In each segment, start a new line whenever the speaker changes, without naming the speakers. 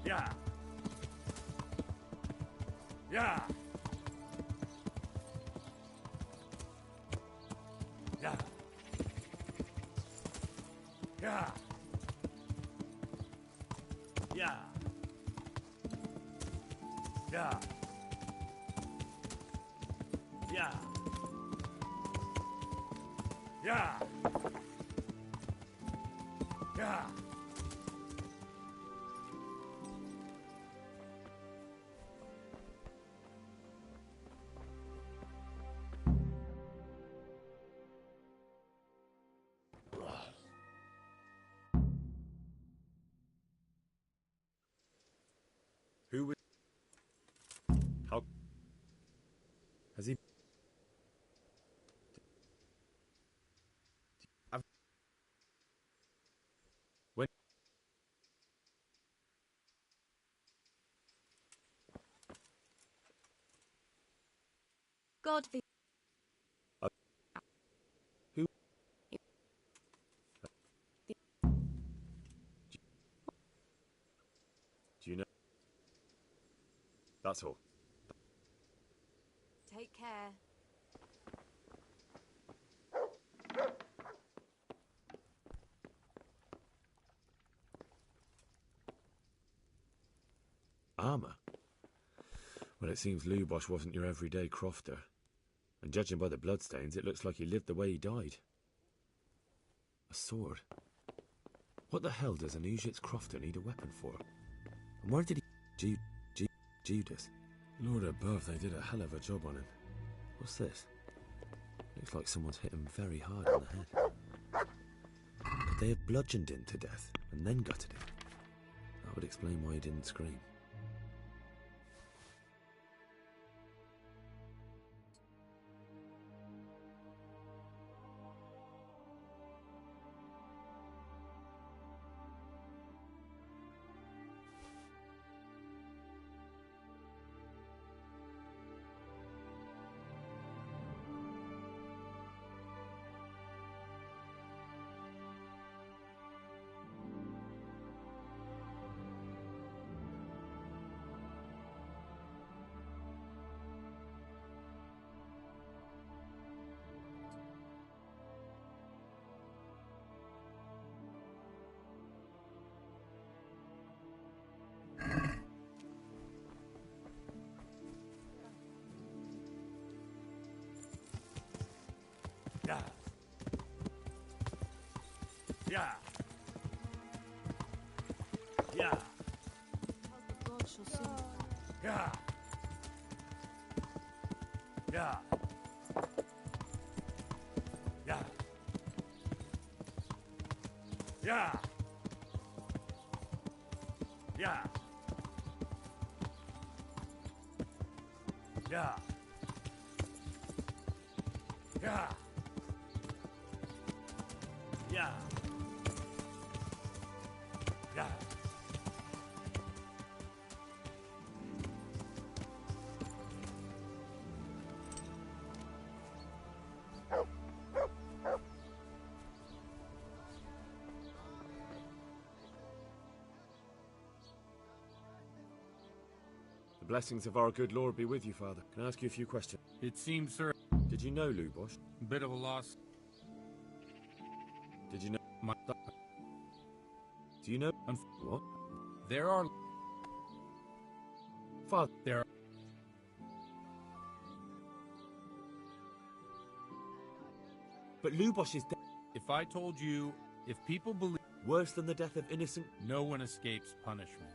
Yeah. Yeah. Yeah. Yeah. Yeah. Yeah. Yeah. Yeah. Yeah.
Who was... How... Has he... I've... When...
God be...
Who... Do you know? That's all.
Take care.
Armour? Well, it seems Lubosh wasn't your everyday crofter. And judging by the bloodstains, it looks like he lived the way he died. A sword? What the hell does an Uzhitz crofter need a weapon for? And where did he... Judas? Lord above, they did a hell of a job on him. What's this? Looks like someone's hit him very hard on the head. Could they have bludgeoned him to death and then gutted him? That would explain why he didn't scream.
Yeah. Yeah. Yeah.
Help of God shall soon come.
Yeah. Yeah. Yeah. Yeah. Yeah. Yeah. Yeah. Yeah. Yeah.
The blessings of our good Lord be with you, Father. Can I ask you a few questions?
It seems, sir,
Did you know Lubosh?
a bit of a loss.
Did you know...
My,
Do you know... What?
there are...
Father...
There are...
But Lubosh is dead.
If I told you, if people believe,
Worse than the death of innocent...
no one escapes punishment.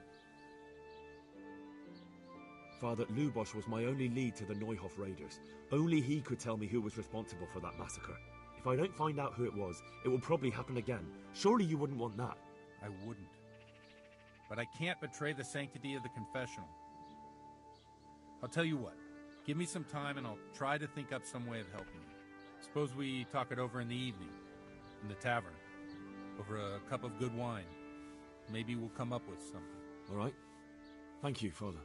Father, Lubosh was my only lead to the Neuhof raiders. Only he could tell me who was responsible for that massacre. If I don't find out who it was, it will probably happen again. Surely you wouldn't want that.
I wouldn't. But I can't betray the sanctity of the confessional. I'll tell you what. Give me some time and I'll try to think up some way of helping you. Suppose we talk it over in the evening, in the tavern, over a cup of good wine. Maybe we'll come up with something.
All right? Thank you, Father.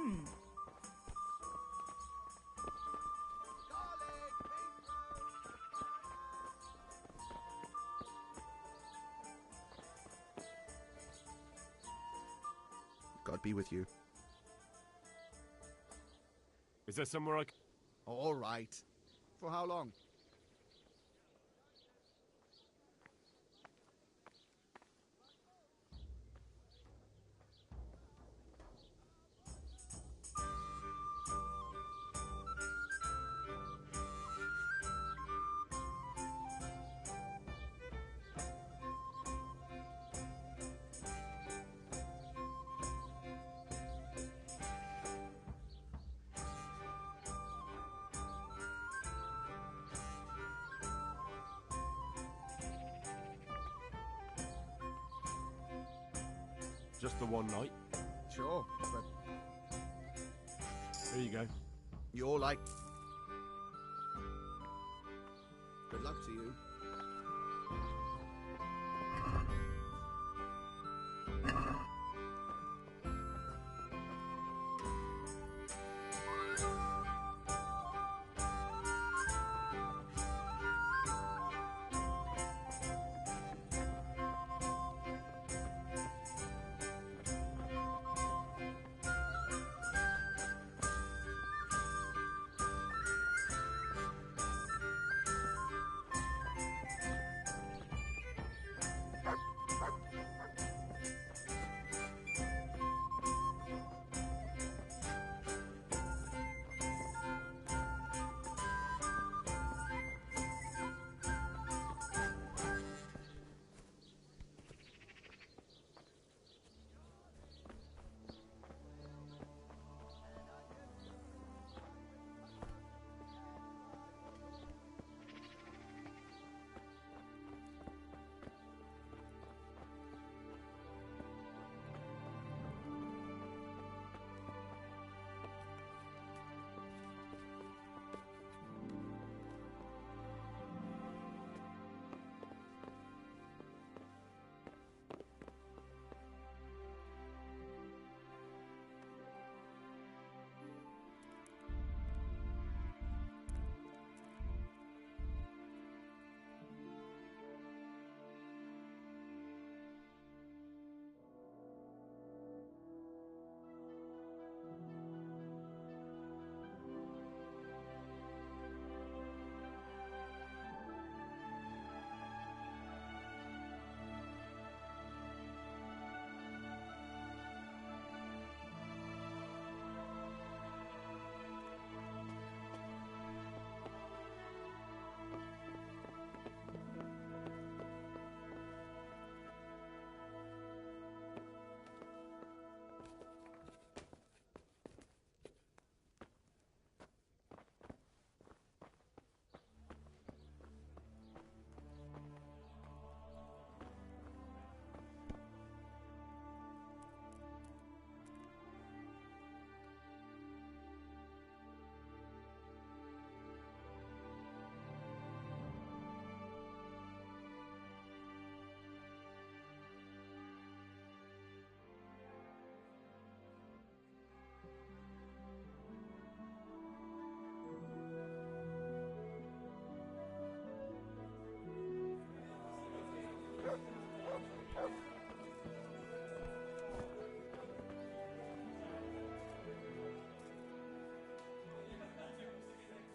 God be with you.
Is there somewhere I can...
All right. For how long?
Just the one night?
Sure, but
Here you go.
you're like... Good luck to you.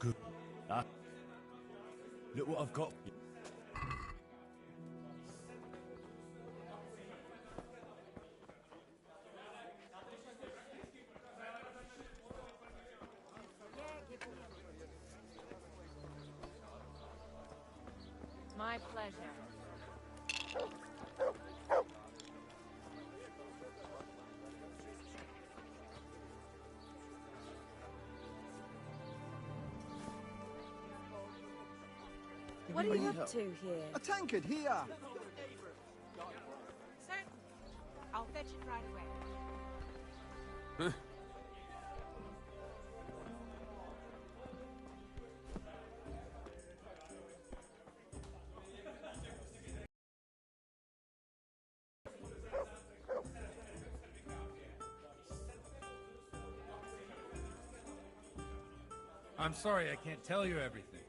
Good. Look what I've got.
My pleasure. What are you up to here?
A tankard here!
Sir, I'll fetch it right away.
I'm sorry I can't tell you everything.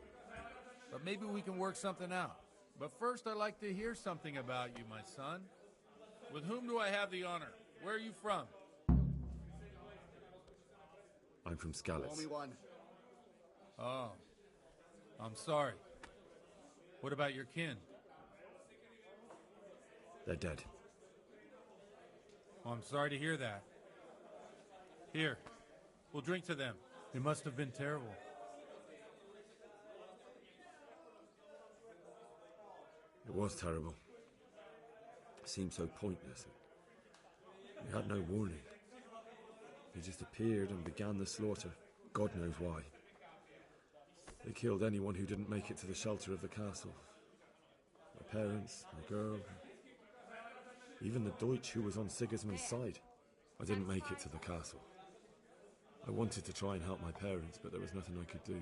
But maybe we can work something out. But first, I'd like to hear something about you, my son. With whom do I have the honor? Where are you from?
I'm from
Call
Skalitz.
me one.
Oh, I'm sorry. What about your kin?
They're dead.
Oh, I'm sorry to hear that. Here, we'll drink to them. It must have been terrible.
It was terrible. It seemed so pointless. We had no warning. They just appeared and began the slaughter. God knows why. They killed anyone who didn't make it to the shelter of the castle. My parents, my girl, even the Deutsch who was on Sigismund's side. I didn't make it to the castle. I wanted to try and help my parents, but there was nothing I could do.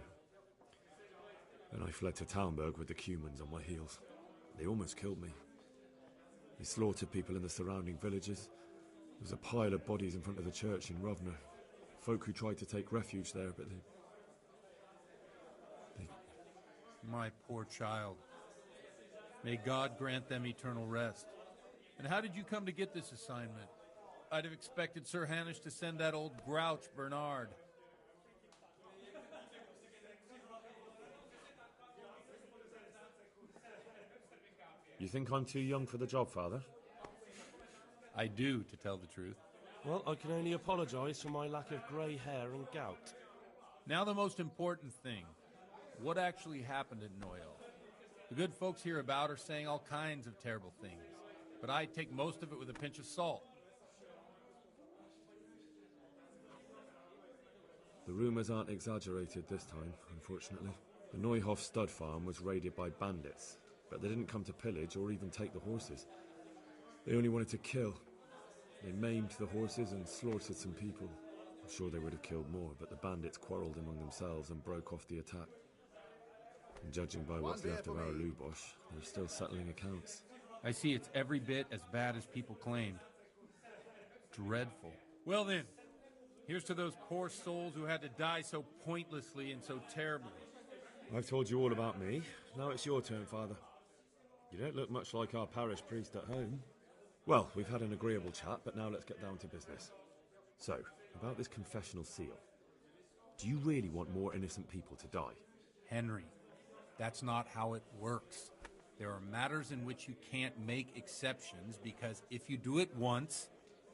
Then I fled to Talmberg with the Cumans on my heels. They almost killed me. They slaughtered people in the surrounding villages. There was a pile of bodies in front of the church in Rovner. Folk who tried to take refuge there, but they...
My poor child. May God grant them eternal rest. And how did you come to get this assignment? I'd have expected Sir Hanush to send that old grouch, Bernard.
You think I'm too young for the job, Father?
I do, to tell the truth.
Well, I can only apologise for my lack of grey hair and gout.
Now the most important thing. What actually happened at Noel? The good folks hereabout are saying all kinds of terrible things, but I take most of it with a pinch of salt.
The rumours aren't exaggerated this time, unfortunately. The Neuhof stud farm was raided by bandits, but they didn't come to pillage or even take the horses. They only wanted to kill. They maimed the horses and slaughtered some people. I'm sure they would have killed more, but the bandits quarrelled among themselves and broke off the attack. And judging by what's left of our Lubosh, they're still settling accounts.
I see it's every bit as bad as people claimed. Dreadful. Well then, here's to those poor souls who had to die so pointlessly and so terribly.
I've told you all about me. Now it's your turn, Father. You don't look much like our parish priest at home. Well, we've had an agreeable chat, but now let's get down to business. So, about this confessional seal. Do you really want more innocent people to die?
Henry, that's not how it works. There are matters in which you can't make exceptions because if you do it once,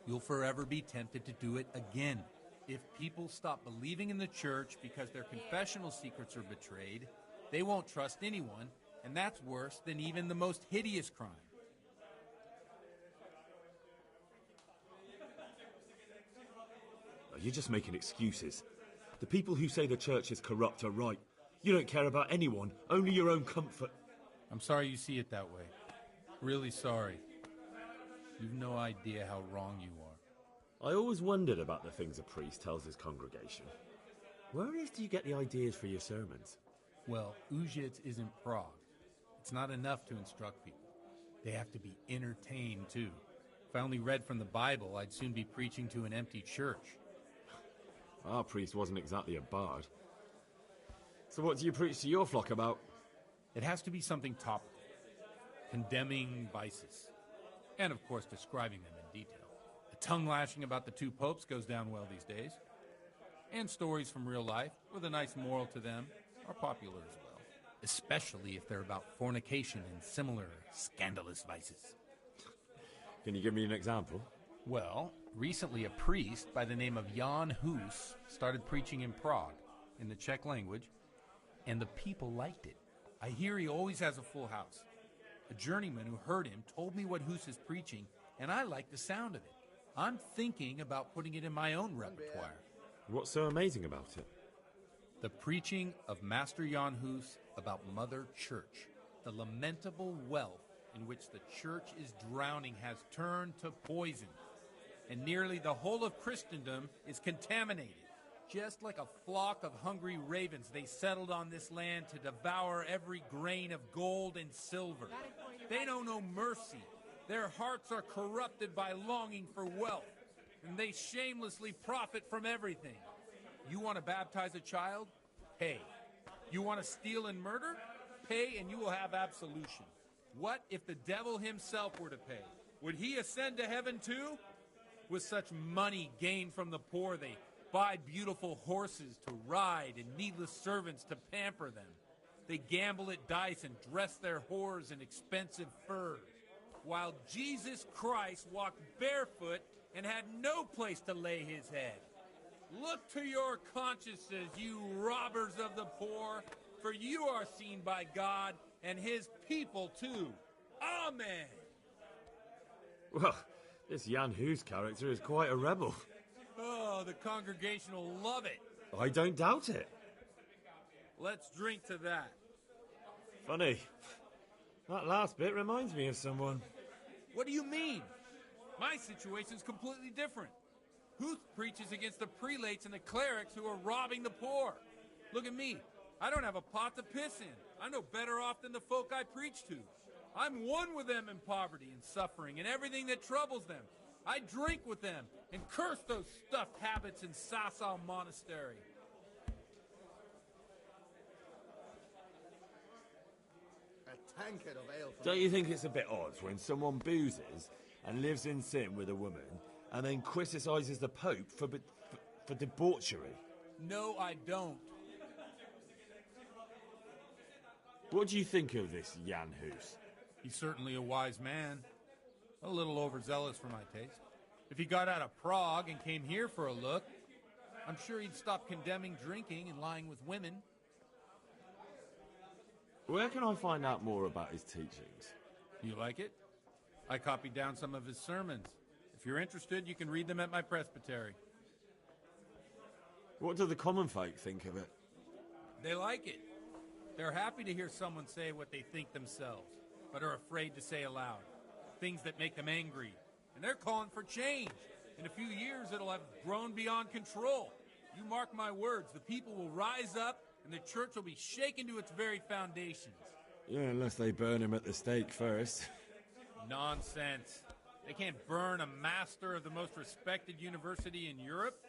you'll forever be tempted to do it again. If people stop believing in the church because their confessional secrets are betrayed, they won't trust anyone, and that's worse than even the most hideous crime.
You're just making excuses. The people who say the church is corrupt are right. You don't care about anyone, only your own comfort.
I'm sorry you see it that way. Really sorry. You've no idea how wrong you are.
I always wondered about the things a priest tells his congregation. Where on earth do you get the ideas for your sermons?
Well, Ujits isn't Prague. It's not enough to instruct people. They have to be entertained, too. If I only read from the Bible, I'd soon be preaching to an empty church.
Our priest wasn't exactly a bard. So what do you preach to your flock about?
It has to be something topical, condemning vices, and of course describing them in detail. A tongue lashing about the two popes goes down well these days, and stories from real life with a nice moral to them are popular as well, especially if they're about fornication and similar scandalous vices.
Can you give me an example?
Well, recently a priest by the name of Jan Hus started preaching in Prague, in the Czech language, and the people liked it. I hear he always has a full house. A journeyman who heard him told me what Hus is preaching, and I like the sound of it. I'm thinking about putting it in my own repertoire.
What's so amazing about it?
The preaching of Master Jan Hus about Mother Church. The lamentable wealth in which the church is drowning has turned to poison, and nearly the whole of Christendom is contaminated. Just like a flock of hungry ravens, they settled on this land to devour every grain of gold and silver. They know no mercy. Their hearts are corrupted by longing for wealth, and they shamelessly profit from everything. You want to baptize a child? pay. You want to steal and murder? Pay and you will have absolution. What if the devil himself were to pay? Would he ascend to heaven too? With such money gained from the poor, they buy beautiful horses to ride and needless servants to pamper them. They gamble at dice and dress their whores in expensive furs, while Jesus Christ walked barefoot and had no place to lay his head. Look to your consciences, you robbers of the poor, for you are seen by God and his people too. Amen.
Well, this Jan Hus character is quite a rebel.
Oh, the congregation will love it.
I don't doubt it.
Let's drink to that.
Funny. That last bit reminds me of someone.
What do you mean? My situation's completely different. Huth preaches against the prelates and the clerics who are robbing the poor. Look at me. I don't have a pot to piss in. I'm no better off than the folk I preach to. I'm one with them in poverty and suffering and everything that troubles them. I drink with them and curse those stuffed habits in Sasau Monastery.
A tankard of ale for
Don't
me.
you think it's a bit odd when someone boozes and lives in sin with a woman and then criticises the Pope for debauchery?
No, I don't.
What do you think of this Jan Hus?
He's certainly a wise man. A little overzealous for my taste. If he got out of Prague and came here for a look, I'm sure he'd stop condemning drinking and lying with women.
Where can I find out more about his teachings?
You like it? I copied down some of his sermons. If you're interested, you can read them at my presbytery.
What do the common folk think of it?
They like it. They're happy to hear someone say what they think themselves, but are afraid to say aloud. Things that make them angry. And they're calling for change. In a few years, it'll have grown beyond control. You mark my words, the people will rise up, and the church will be shaken to its very foundations.
Yeah, unless they burn him at the stake first.
Nonsense. They can't burn a master of the most respected university in Europe.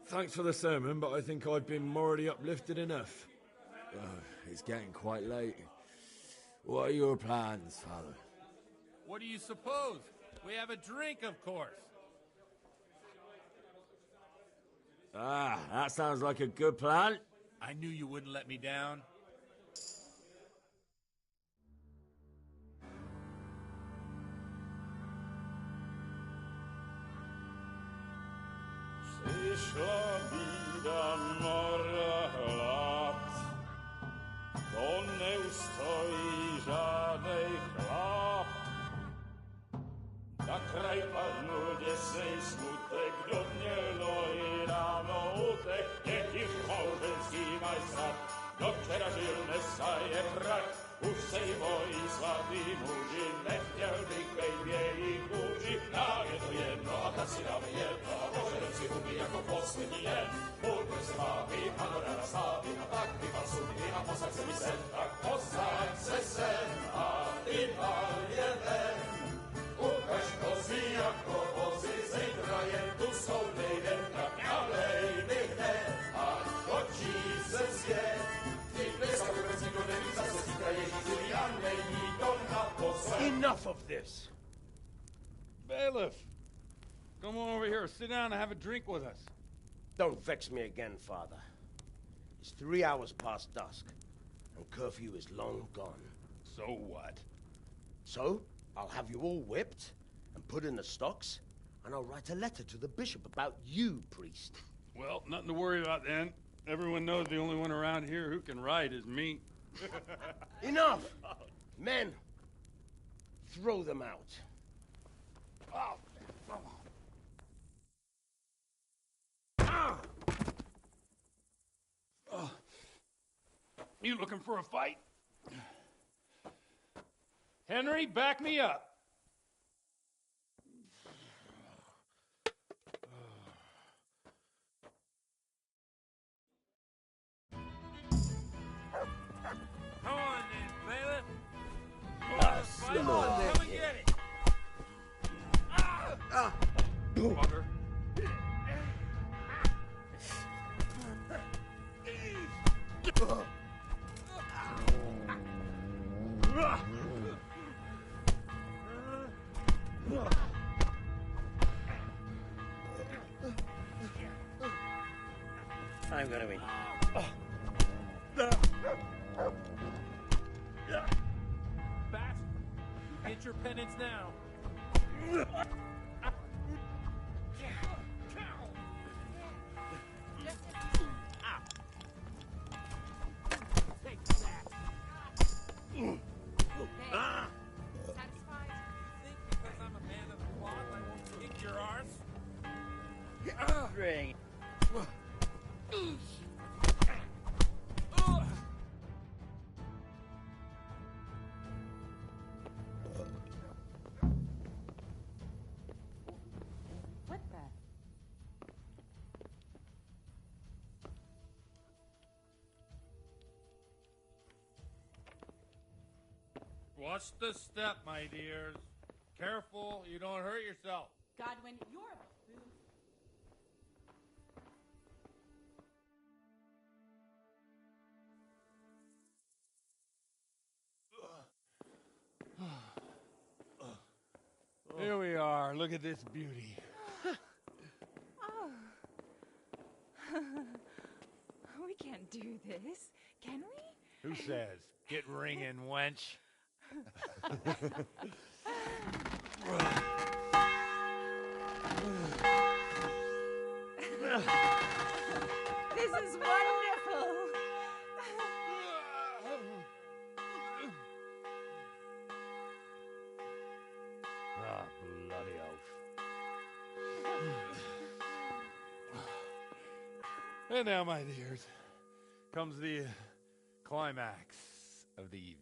Thanks for the sermon, but I think I've been morally uplifted enough. It's getting quite late. What are your plans, Father?
What do you suppose? We have a drink, of course.
Ah, that sounds like a good plan.
I knew you wouldn't let me down.
Przyszła bida mora lat, to nie ustoi żadnej chlap. Na kraj panuje sej smutek, do dnie i rano utek, niech ich małżeński majstrat, do wczera żylne saje krak, už sej moji svatý muži, nechtěl bych bejbě jich muži, nám je to jedno a tak si dáme jedno a požerem si huby jako poslední jen. Buďme se vámi a do rána slávy a tak vypal sudy a posaď se mi sem, tak posaď se sem a vypal je ven. Ukaž kozy jako vozy, zejtra jen tu soudnej den, tak ďalej bych hned, ať točí se svět.
Enough of this!
Bailiff, come on over here, sit down and have a drink with us.
Don't vex me again, Father. It's 3 hours past dusk, and curfew is long gone.
So what?
So, I'll have you all whipped, and put in the stocks, and I'll write a letter to the bishop about you, priest.
Well, nothing to worry about then. Everyone knows the only one around here who can write is me.
Enough! Men, throw them out.
Oh, you looking for a fight? Henry, back me up.
Come on then, bailiff.
Come on then.
Come and get it.
Bugger.
time gonna be?
Bat, get your penance now.
Take that. Hey, satisfied?
Think because I'm a man of the cloth I won't kick your arse?
Ring.
What the?
Watch the step, my dears. Careful, you don't hurt yourself.
Godwin, you're a boob.
Here we are. Look at this beauty.
Oh. We can't do this, can we?
Who says? Get ringing, wench.
This is wonderful.
Ah, bloody oath. And now, my dears, comes the climax of the evening.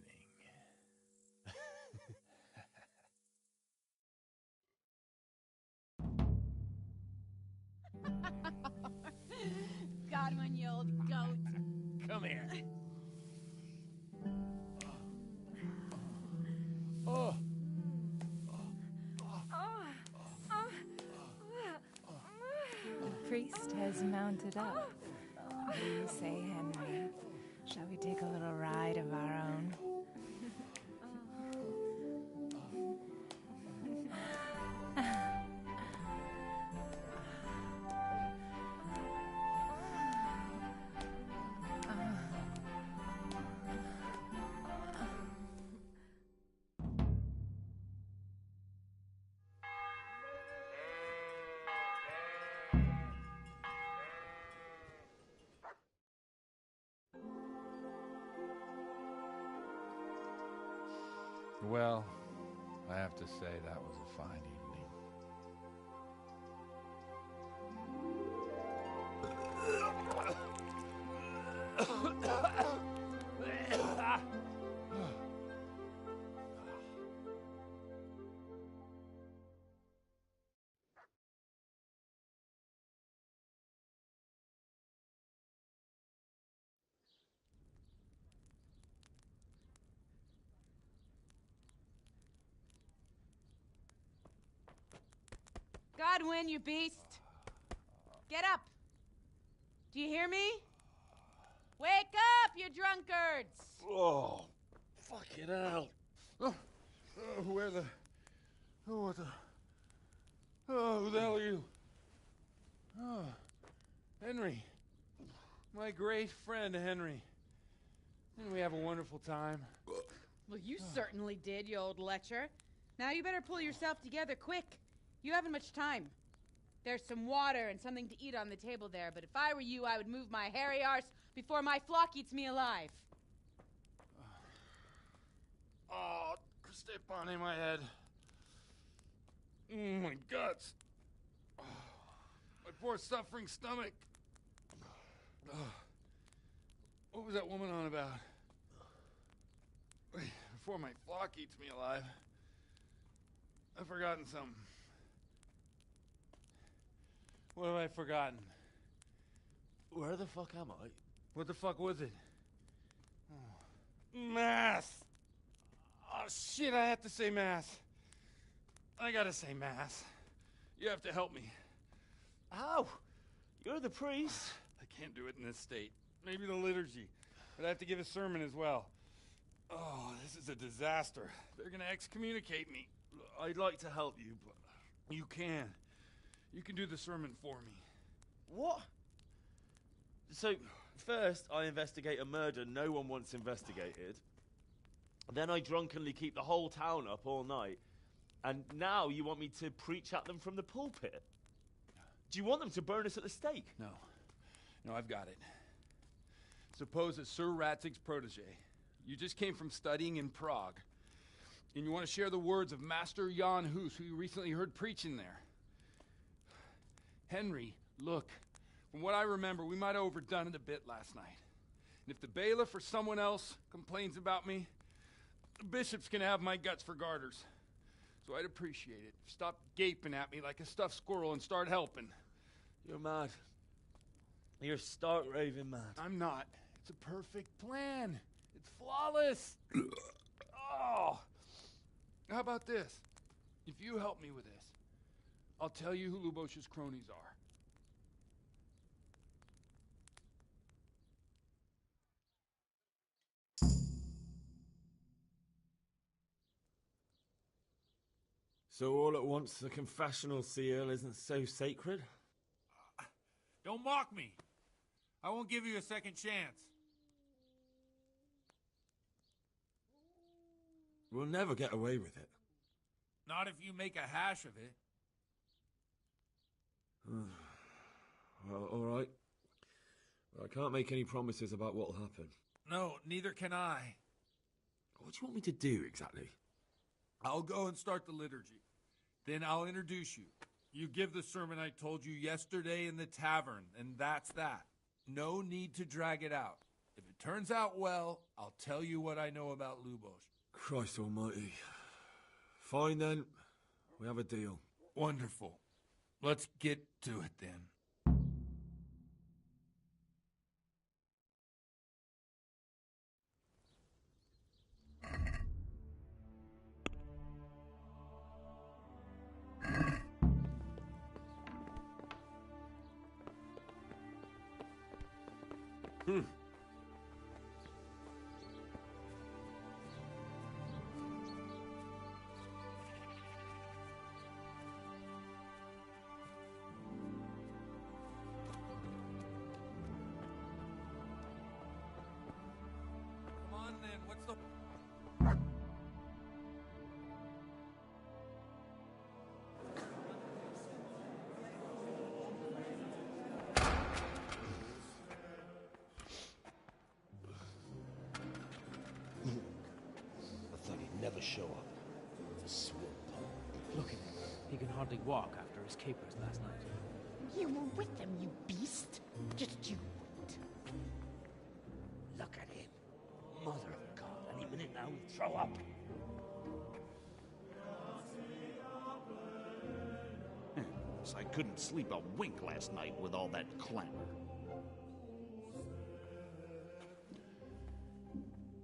Godwin, you old goat.
Come here. Oh.
The priest has mounted up. What do you say, Henry? Shall we take a little ride of our own?
Well, I have to say that was a fine evening.
Godwin, you beast! Get up! Do you hear me? Wake up, you drunkards!
Oh, fucking hell. Where the... Oh, what the... Oh, who the hell are you? Oh, Henry. My great friend, Henry. Didn't we have a wonderful time?
Well, you certainly did, you old lecher. Now you better pull yourself together quick. You haven't much time. There's some water and something to eat on the table there, but if I were you, I would move my hairy arse before my flock eats me alive.
Oh, step on in my head. My guts. Oh, my poor suffering stomach. Oh, what was that woman on about? Wait, before my flock eats me alive. I've forgotten something. What have I forgotten?
Where the fuck am I?
What the fuck was it? Oh. Mass! Oh, shit, I have to say mass. I gotta say mass. You have to help me.
How? You're the priest.
I can't do it in this state. Maybe the liturgy. But I have to give a sermon as well. Oh, this is a disaster. They're gonna excommunicate me. I'd like to help you, but you can. You can do the sermon for me.
What? So, first I investigate a murder no one wants investigated. Then I drunkenly keep the whole town up all night. And now you want me to preach at them from the pulpit? Do you want them to burn us at the stake?
No. No, I've got it. Suppose that Sir Ratzig's protege. You just came from studying in Prague. And you want to share the words of Master Jan Hus, who you recently heard preaching there. Henry, look. From what I remember, we might have overdone it a bit last night. And if the bailiff or someone else complains about me, the bishop's gonna have my guts for garters. So I'd appreciate it. Stop gaping at me like a stuffed squirrel and start helping.
You're mad. You're stark raving mad.
I'm not. It's a perfect plan. It's flawless. Oh. How about this? If you help me with this, I'll tell you who Lubosh's cronies are.
So all at once the confessional seal isn't so sacred?
Don't mock me. I won't give you a second chance.
We'll never get away with it.
Not if you make a hash of it.
Well, all right. Well, I can't make any promises about what'll happen.
No, neither can I.
What do you want me to do, exactly?
I'll go and start the liturgy. Then I'll introduce you. You give the sermon I told you yesterday in the tavern, and that's that. No need to drag it out. If it turns out well, I'll tell you what I know about Lubosh.
Christ almighty. Fine then. We have a deal.
Wonderful. Let's get to it then. Come on then, what's the...
I thought he'd never show up. The swamp.
Look at him. He can hardly walk after his capers last night.
You were with them, you beast. Just you wait.
Look at him. Mother of God, any minute now he'll throw up.
So I couldn't sleep a wink last night with all that clamor.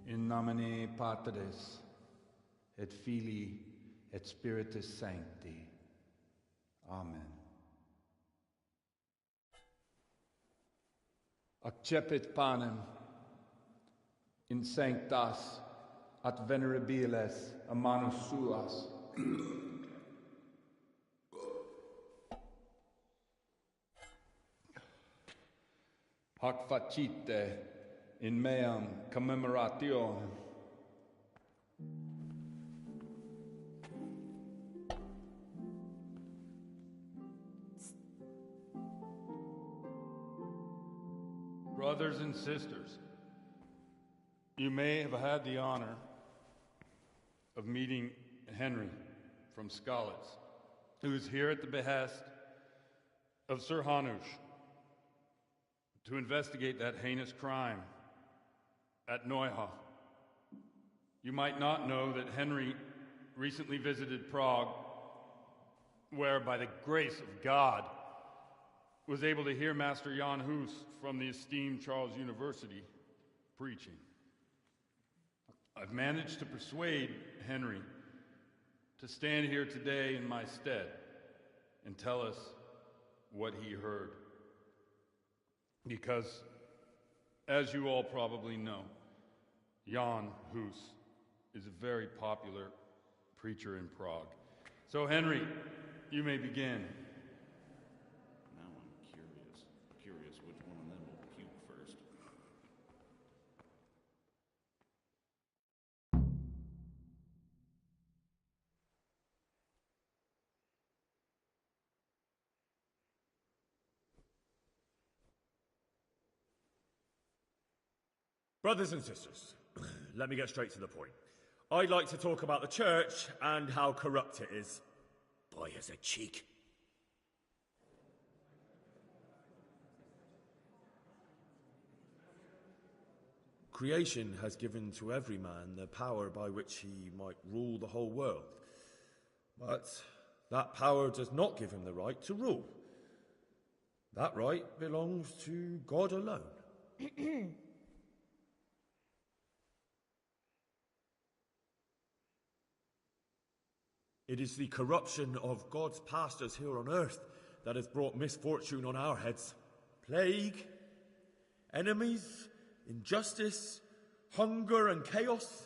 In nomine Patris, et Filii, et Spiritus Sancti. Amen. Accepit panem in sanctas at venerabilis a manus suas. Hac facite in meam commemorationem.
Brothers and sisters, you may have had the honor of meeting Henry from Skalitz, who is here at the behest of Sir Hanush to investigate that heinous crime at Neuhof. You might not know that Henry recently visited Prague, where, by the grace of God, was able to hear Master Jan Hus from the esteemed Charles University preaching. I've managed to persuade Henry to stand here today in my stead and tell us what he heard. Because, as you all probably know, Jan Hus is a very popular preacher in Prague. So, Henry, you may begin.
Now I'm curious which one of them will puke
Brothers and sisters, let me get straight to the point. I'd like to talk about the church and how corrupt it is.
Boy has a cheek.
Creation has given to every man the power by which he might rule the whole world. But that power does not give him the right to rule. That right belongs to God alone. It is the corruption of God's pastors here on earth that has brought misfortune on our heads. Plague, enemies, injustice, hunger and chaos,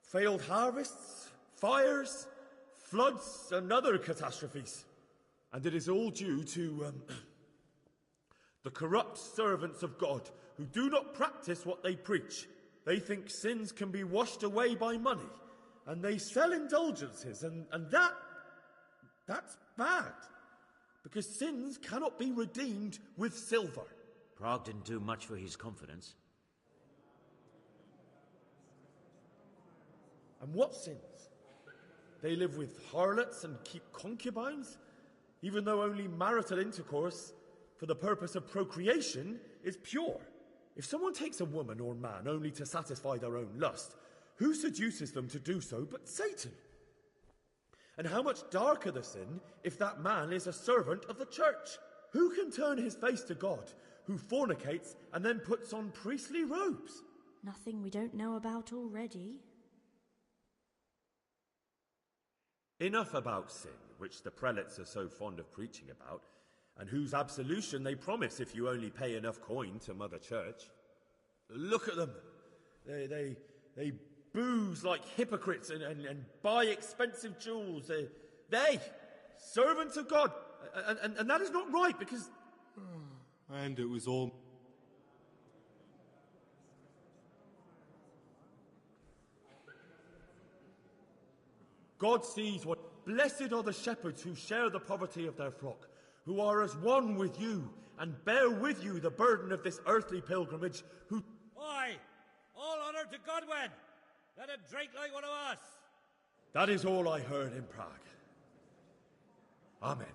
failed harvests, fires, floods and other catastrophes. And it is all due to the corrupt servants of God who do not practice what they preach. They think sins can be washed away by money, and they sell indulgences, and that's bad, because sins cannot be redeemed with silver.
Prague didn't do much for his confidence.
And what sins? They live with harlots and keep concubines, even though only marital intercourse for the purpose of procreation is pure. If someone takes a woman or man only to satisfy their own lust, who seduces them to do so but Satan? And how much darker the sin if that man is a servant of the church? Who can turn his face to God, who fornicates and then puts on priestly robes?
Nothing we don't know about already.
Enough about sin, which the prelates are so fond of preaching about, and whose absolution they promise if you only pay enough coin to Mother Church. Look at them. They booze like hypocrites and buy expensive jewels. They servants of God. And that is not right, because...
And it was all...
God sees what... Blessed are the shepherds who share the poverty of their flock, who are as one with you, and bear with you the burden of this earthly pilgrimage, who...
Oi! All honour to Godwin! Let him drink like one of us!
That is all I heard in Prague. Amen.